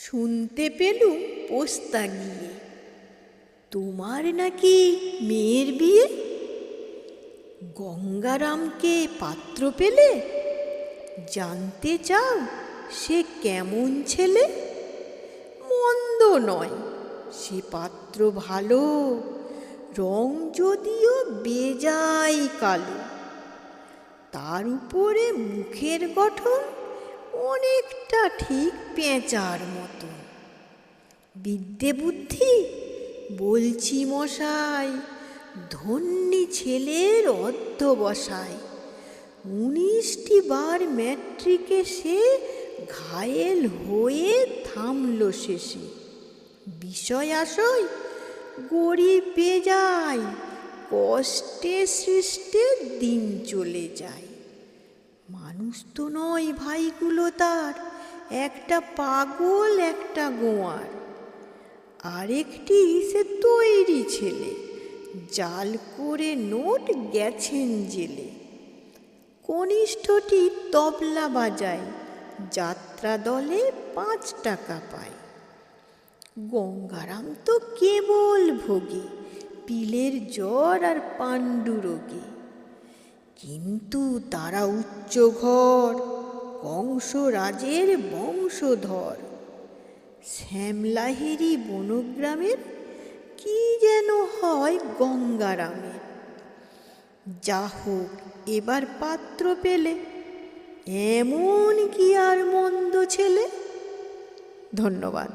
শুনতে পেলুম পোস্তা গিয়ে, তোমার নাকি মেয়ের বিয়ে। গঙ্গারামকে পাত্র পেলে? জানতে চাও সে কেমন ছেলে? মন্দ নয়, সে পাত্র ভালো, রং যদিও বেজায় কালো। তার উপরে মুখের গঠন অনেকটা ঠিক পেঁচার মতন। বিদ্যে বুদ্ধি বলছি মশাই, ধন্যী ছেলের অধ্যবসায়। 19টি বার ম্যাট্রিকে সে ঘায়েল হয়ে থামল শেষে। বিষয় আশয় গরিব বেজায়, কষ্টে সৃষ্টে দিন চলে যায়। মানুষ তো নয় ভাইগুলো তার, একটা পাগল একটা গোয়ার। আরেকটি সে তৈরি ছেলে, জাল করে নোট গেছেন জেলে। কনিষ্ঠটি তবলা বাজায়, যাত্রা দলে 5 টাকা পায়। গঙ্গারাম তো কেবল ভোগে, পিলের জ্বর আর পাণ্ডুরোগে। কিন্তু তারা উচ্চ ঘর, কংসরাজের বংশধর। শ্যামলাহিরি বনগ্রামের কি যেন হয় গঙ্গারামের। যা হোক এবার পাত্র পেলে, এমন কি আর মন্দ ছেলে। ধন্যবাদ।